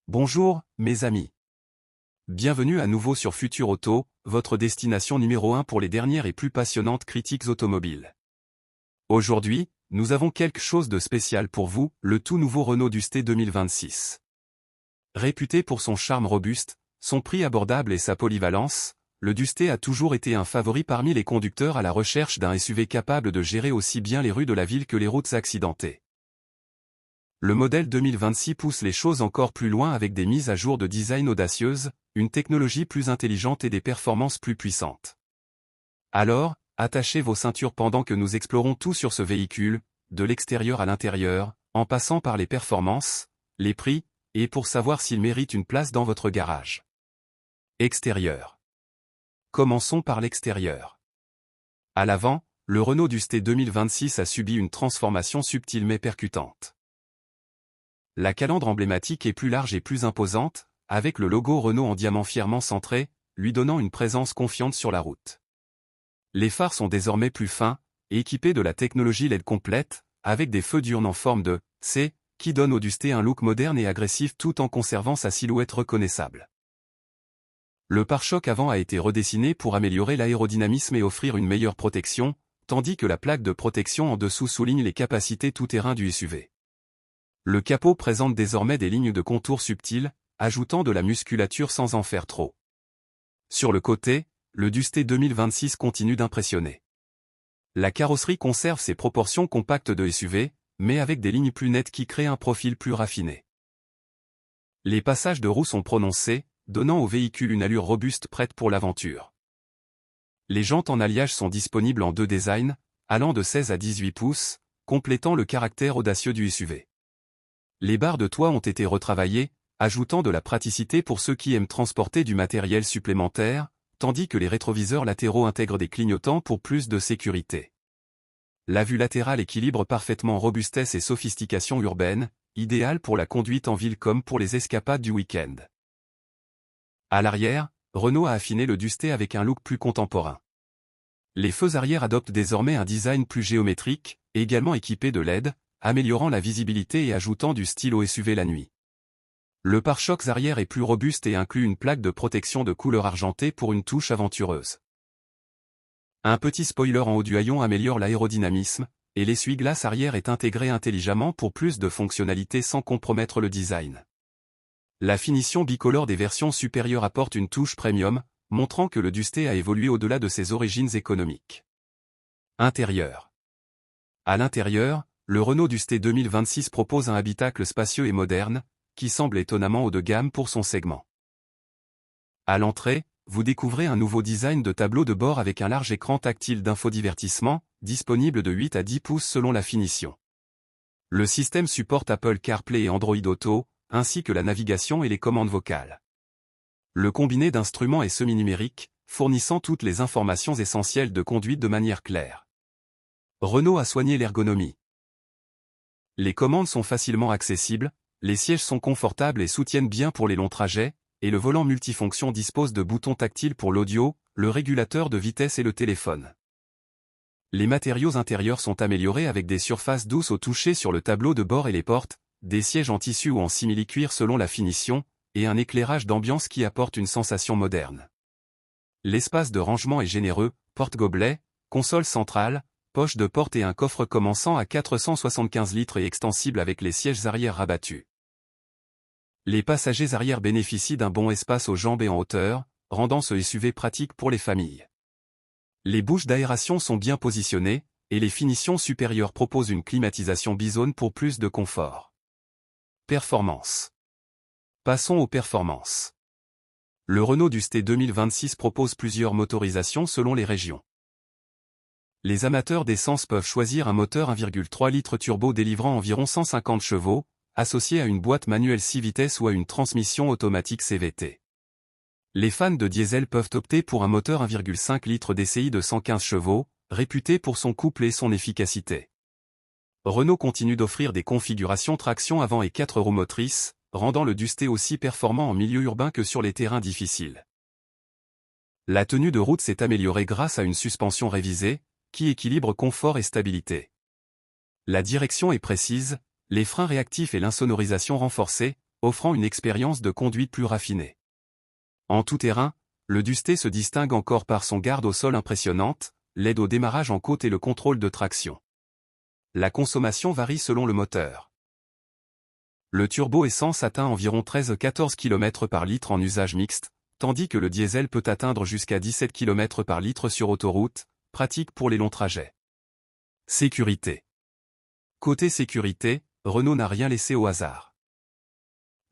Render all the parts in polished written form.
Bonjour, mes amis. Bienvenue à nouveau sur Futur Auto, votre destination numéro 1 pour les dernières et plus passionnantes critiques automobiles. Aujourd'hui, nous avons quelque chose de spécial pour vous, le tout nouveau Renault Dusté 2026. Réputé pour son charme robuste, son prix abordable et sa polyvalence, le Dusté a toujours été un favori parmi les conducteurs à la recherche d'un SUV capable de gérer aussi bien les rues de la ville que les routes accidentées. Le modèle 2026 pousse les choses encore plus loin avec des mises à jour de design audacieuses, une technologie plus intelligente et des performances plus puissantes. Alors, attachez vos ceintures pendant que nous explorons tout sur ce véhicule, de l'extérieur à l'intérieur, en passant par les performances, les prix, et pour savoir s'il mérite une place dans votre garage. Extérieur. Commençons par l'extérieur. À l'avant, le Renault Dusté 2026 a subi une transformation subtile mais percutante. La calandre emblématique est plus large et plus imposante, avec le logo Renault en diamant fièrement centré, lui donnant une présence confiante sur la route. Les phares sont désormais plus fins, et équipés de la technologie LED complète, avec des feux diurnes en forme de C, qui donnent au Dusté un look moderne et agressif tout en conservant sa silhouette reconnaissable. Le pare-choc avant a été redessiné pour améliorer l'aérodynamisme et offrir une meilleure protection, tandis que la plaque de protection en dessous souligne les capacités tout-terrain du SUV. Le capot présente désormais des lignes de contour subtiles, ajoutant de la musculature sans en faire trop. Sur le côté, le Dusté 2026 continue d'impressionner. La carrosserie conserve ses proportions compactes de SUV, mais avec des lignes plus nettes qui créent un profil plus raffiné. Les passages de roues sont prononcés, donnant au véhicule une allure robuste prête pour l'aventure. Les jantes en alliage sont disponibles en deux designs, allant de 16 à 18 pouces, complétant le caractère audacieux du SUV. Les barres de toit ont été retravaillées, ajoutant de la praticité pour ceux qui aiment transporter du matériel supplémentaire, tandis que les rétroviseurs latéraux intègrent des clignotants pour plus de sécurité. La vue latérale équilibre parfaitement robustesse et sophistication urbaine, idéale pour la conduite en ville comme pour les escapades du week-end. À l'arrière, Renault a affiné le Dusté avec un look plus contemporain. Les feux arrière adoptent désormais un design plus géométrique, également équipé de LED, améliorant la visibilité et ajoutant du style au SUV la nuit. Le pare-chocs arrière est plus robuste et inclut une plaque de protection de couleur argentée pour une touche aventureuse. Un petit spoiler en haut du haillon améliore l'aérodynamisme, et l'essuie-glace arrière est intégré intelligemment pour plus de fonctionnalités sans compromettre le design. La finition bicolore des versions supérieures apporte une touche premium, montrant que le Dusté a évolué au-delà de ses origines économiques. Intérieur. À l'intérieur, le Renault Dusté 2026 propose un habitacle spacieux et moderne, qui semble étonnamment haut de gamme pour son segment. À l'entrée, vous découvrez un nouveau design de tableau de bord avec un large écran tactile d'infodivertissement, disponible de 8 à 10 pouces selon la finition. Le système supporte Apple CarPlay et Android Auto, ainsi que la navigation et les commandes vocales. Le combiné d'instruments est semi-numérique, fournissant toutes les informations essentielles de conduite de manière claire. Renault a soigné l'ergonomie. Les commandes sont facilement accessibles, les sièges sont confortables et soutiennent bien pour les longs trajets, et le volant multifonction dispose de boutons tactiles pour l'audio, le régulateur de vitesse et le téléphone. Les matériaux intérieurs sont améliorés avec des surfaces douces au toucher sur le tableau de bord et les portes, des sièges en tissu ou en simili-cuir selon la finition, et un éclairage d'ambiance qui apporte une sensation moderne. L'espace de rangement est généreux, porte-gobelets, console centrale, poche de porte et un coffre commençant à 475 litres et extensible avec les sièges arrière rabattus. Les passagers arrière bénéficient d'un bon espace aux jambes et en hauteur, rendant ce SUV pratique pour les familles. Les bouches d'aération sont bien positionnées, et les finitions supérieures proposent une climatisation bizone pour plus de confort. Performance. Passons aux performances. Le Renault Dusté 2026 propose plusieurs motorisations selon les régions. Les amateurs d'essence peuvent choisir un moteur 1,3 litres turbo délivrant environ 150 chevaux, associé à une boîte manuelle 6 vitesses ou à une transmission automatique CVT. Les fans de diesel peuvent opter pour un moteur 1,5 litres DCI de 115 chevaux, réputé pour son couple et son efficacité. Renault continue d'offrir des configurations traction avant et 4 roues motrices, rendant le Dusté aussi performant en milieu urbain que sur les terrains difficiles. La tenue de route s'est améliorée grâce à une suspension révisée, qui équilibre confort et stabilité. La direction est précise, les freins réactifs et l'insonorisation renforcée, offrant une expérience de conduite plus raffinée. En tout terrain, le Dusté se distingue encore par son garde au sol impressionnante, l'aide au démarrage en côte et le contrôle de traction. La consommation varie selon le moteur. Le turbo essence atteint environ 13-14 km par litre en usage mixte, tandis que le diesel peut atteindre jusqu'à 17 km par litre sur autoroute, pratique pour les longs trajets. Sécurité. Côté sécurité, Renault n'a rien laissé au hasard.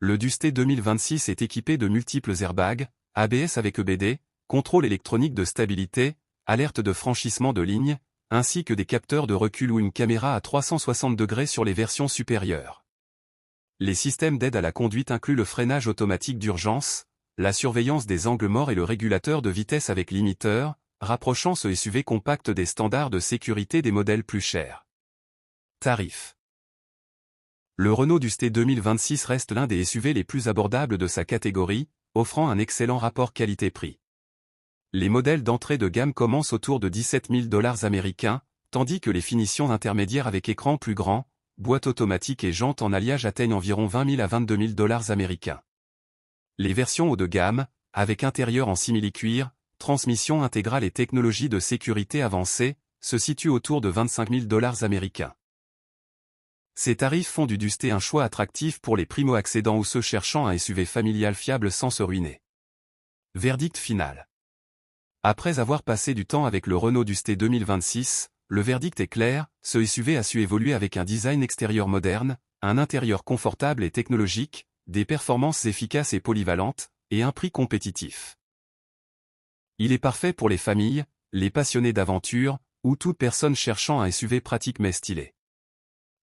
Le Dusté 2026 est équipé de multiples airbags, ABS avec EBD, contrôle électronique de stabilité, alerte de franchissement de ligne, ainsi que des capteurs de recul ou une caméra à 360 degrés sur les versions supérieures. Les systèmes d'aide à la conduite incluent le freinage automatique d'urgence, la surveillance des angles morts et le régulateur de vitesse avec limiteur, rapprochant ce SUV compact des standards de sécurité des modèles plus chers. Tarif. Le Renault Dusté 2026 reste l'un des SUV les plus abordables de sa catégorie, offrant un excellent rapport qualité-prix. Les modèles d'entrée de gamme commencent autour de 17 000 $ américains, tandis que les finitions intermédiaires avec écran plus grand, boîte automatique et jantes en alliage atteignent environ 20 000 à 22 000 $ américains. Les versions haut de gamme, avec intérieur en simili-cuir, transmission intégrale et technologie de sécurité avancée, se situent autour de 25 000 $ américains. Ces tarifs font du Dusté un choix attractif pour les primo-accédants ou ceux cherchant un SUV familial fiable sans se ruiner. Verdict final. Après avoir passé du temps avec le Renault Dusté 2026, le verdict est clair, ce SUV a su évoluer avec un design extérieur moderne, un intérieur confortable et technologique, des performances efficaces et polyvalentes, et un prix compétitif. Il est parfait pour les familles, les passionnés d'aventure, ou toute personne cherchant un SUV pratique mais stylé.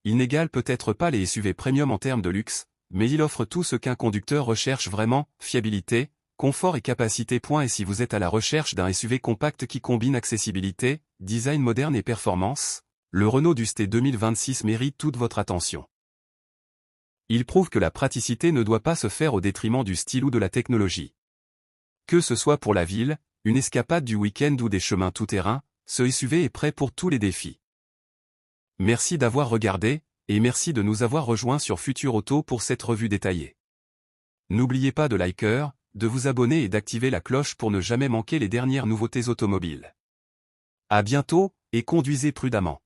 Il n'égale peut-être pas les SUV premium en termes de luxe, mais il offre tout ce qu'un conducteur recherche vraiment, fiabilité, confort et capacité. Et si vous êtes à la recherche d'un SUV compact qui combine accessibilité, design moderne et performance, le Renault Dusté 2026 mérite toute votre attention. Il prouve que la praticité ne doit pas se faire au détriment du style ou de la technologie. Que ce soit pour la ville, une escapade du week-end ou des chemins tout-terrain, ce SUV est prêt pour tous les défis. Merci d'avoir regardé, et merci de nous avoir rejoints sur Futur Auto pour cette revue détaillée. N'oubliez pas de liker, de vous abonner et d'activer la cloche pour ne jamais manquer les dernières nouveautés automobiles. À bientôt, et conduisez prudemment.